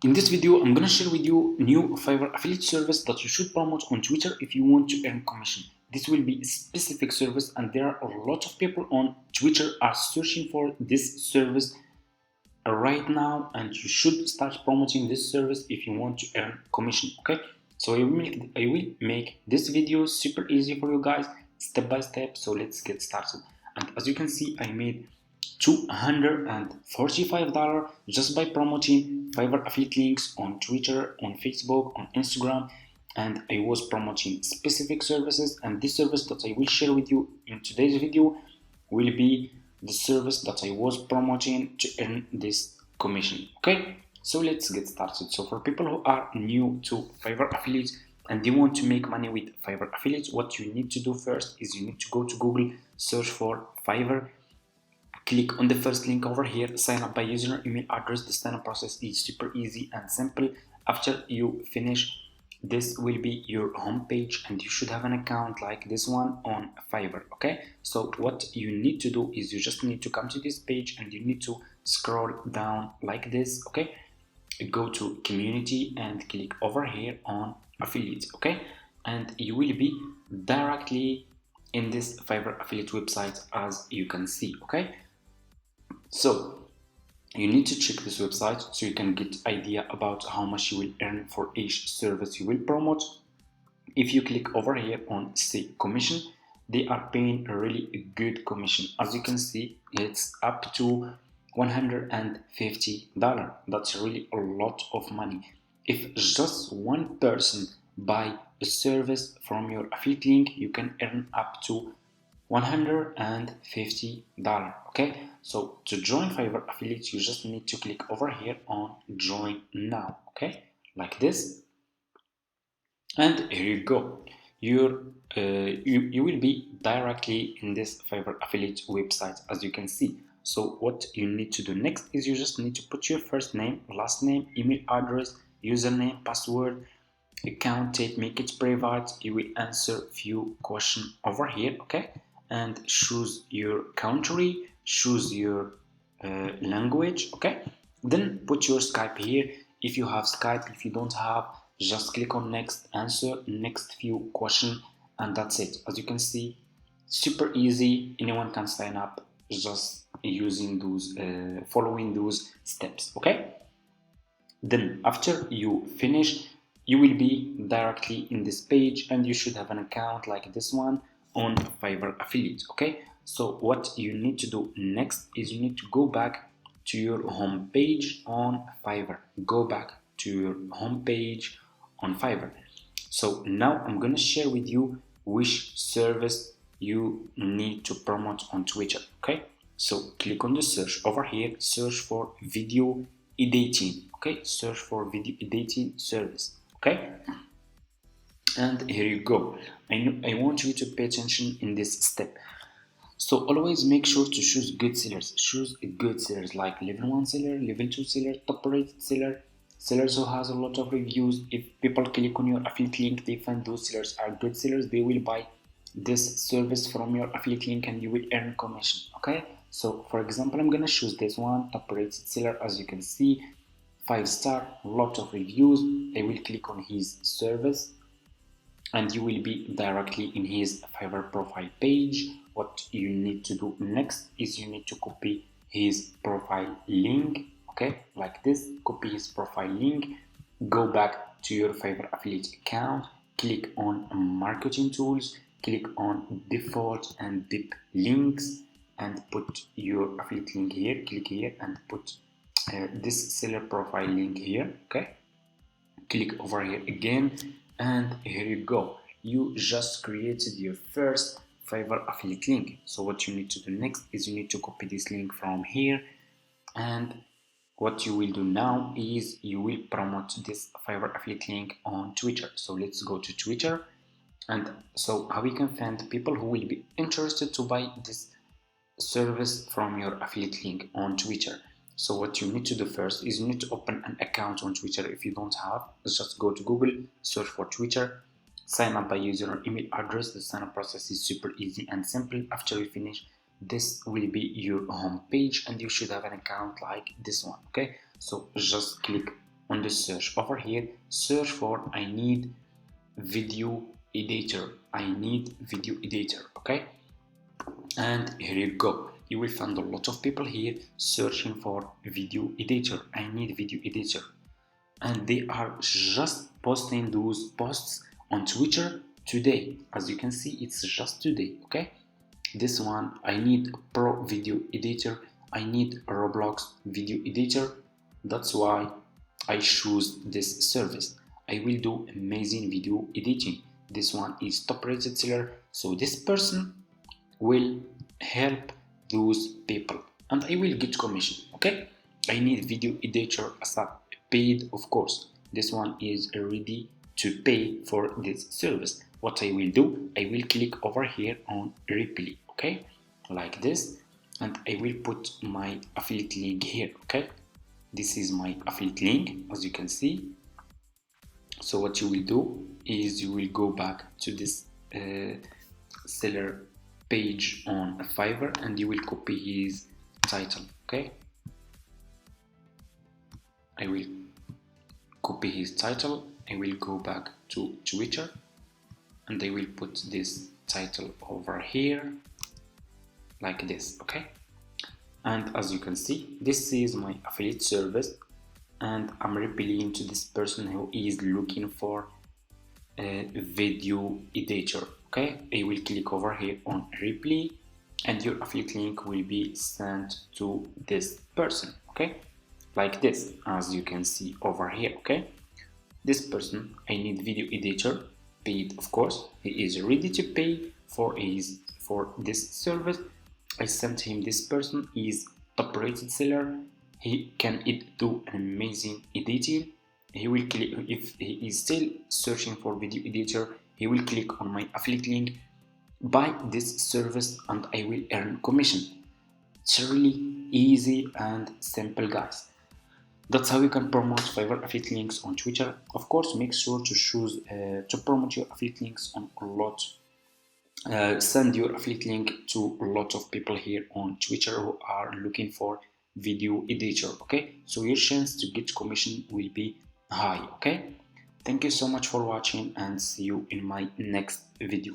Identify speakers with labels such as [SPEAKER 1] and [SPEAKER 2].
[SPEAKER 1] In this video, I'm gonna share with you new Fiverr affiliate service that you should promote on Twitter if you want to earn commission. This will be a specific service, and there are a lot of people on Twitter are searching for this service right now, and you should start promoting this service if you want to earn commission. Okay, so I will make this video super easy for you guys, step by step. So let's get started. And as you can see, I made $245 just by promoting Fiverr affiliate links on Twitter, on Facebook, on Instagram, and I was promoting specific services. And this service that I will share with you in today's video will be the service that I was promoting to earn this commission. Okay, so let's get started. So for people who are new to Fiverr affiliates and they want to make money with Fiverr affiliates, what you need to do first is you need to go to Google, search for Fiverr, click on the first link over here, sign up by username, email address. The sign up process is super easy and simple. After you finish, this will be your home page, and you should have an account like this one on Fiverr. Okay, so what you need to do is you just need to come to this page and you need to scroll down like this. Okay, go to community and click over here on affiliates. Okay, and you will be directly in this Fiverr affiliate website, as you can see. Okay, so you need to check this website so you can get idea about how much you will earn for each service you will promote. If you click over here on see commission, they are paying a really good commission. As you can see, it's up to $150. That's really a lot of money. If just one person buy a service from your affiliate link, you can earn up to $150. Okay, so to join Fiverr affiliates, you just need to click over here on join now. Okay, like this, and here you go. You will be directly in this Fiverr affiliate website, as you can see. So what you need to do next is you just need to put your first name, last name, email address, username, password, account type, make it private. You will answer few questions over here. Okay, and choose your country, choose your language. Okay, then put your Skype here if you have Skype. If you don't have, just click on next, answer next few questions, and that's it. As you can see, super easy. Anyone can sign up just using those following those steps. Okay, then after you finish, you will be directly in this page, and you should have an account like this one on Fiverr affiliate. Okay, so what you need to do next is you need to go back to your home page on Fiverr. Go back to your home page on Fiverr. So now I'm gonna share with you which service you need to promote on Twitter. Okay, so click on the search over here, search for video editing. Okay, search for video editing service. Okay, and here you go. I want you to pay attention in this step. So always make sure to choose good sellers. Choose good sellers like level 1 seller, level 2 seller, top rated seller, sellers who has a lot of reviews. If people click on your affiliate link, they find those sellers are good sellers, they will buy this service from your affiliate link and you will earn commission. Okay, so for example, I'm gonna choose this one, top rated seller. As you can see, 5-star, lot of reviews. I will click on his service and you will be directly in his Fiverr profile page. What you need to do next is you need to copy his profile link. Okay, like this, copy his profile link, go back to your Fiverr affiliate account, click on marketing tools, click on default and deep links, and put your affiliate link here. Click here and put this seller profile link here. Okay, click over here again, and here you go. You just created your first Fiverr affiliate link. So what you need to do next is you need to copy this link from here, and what you will do now is you will promote this Fiverr affiliate link on Twitter. So let's go to Twitter, and so how we can find people who will be interested to buy this service from your affiliate link on Twitter. So what you need to do first is you need to open an account on Twitter. If you don't have, just go to Google, search for Twitter, sign up by using your email address. The sign up process is super easy and simple. After you finish, this will be your home page and you should have an account like this one. Okay, so just click on the search. Over here, search for I need video editor. I need video editor. Okay, and here you go. You will find a lot of people here searching for video editor. I need video editor, and they are just posting those posts on Twitter today. As you can see, it's just today. Okay, this one, I need a pro video editor. I need a Roblox video editor. That's why I choose this service. I will do amazing video editing. This one is top rated seller, so this person will help those people and I will get commission. Okay, I need video editor as a paid, of course. This one is ready to pay for this service. What I will do, I will click over here on replay. Okay, like this, and I will put my affiliate link here. Okay, this is my affiliate link, as you can see. So what you will do is you will go back to this seller page on Fiverr and you will copy his title. Okay, I will copy his title. I will go back to Twitter and I will put this title over here like this. Okay, and as you can see, this is my affiliate service and I'm replying to this person who is looking for a video editor. Okay, I will click over here on reply and your affiliate link will be sent to this person. Okay, like this, as you can see over here. Okay, this person, I need video editor, paid, of course. He is ready to pay for this service. I sent him this person. He is top rated seller. He can do an amazing editing. He will click, if he is still searching for video editor, he will click on my affiliate link, buy this service, and I will earn commission. It's really easy and simple, guys. That's how you can promote Fiverr affiliate links on Twitter. Of course, make sure to choose to promote your affiliate links on a lot. Send your affiliate link to a lot of people here on Twitter who are looking for video editor. Okay, so your chance to get commission will be high. Okay, thank you so much for watching and see you in my next video.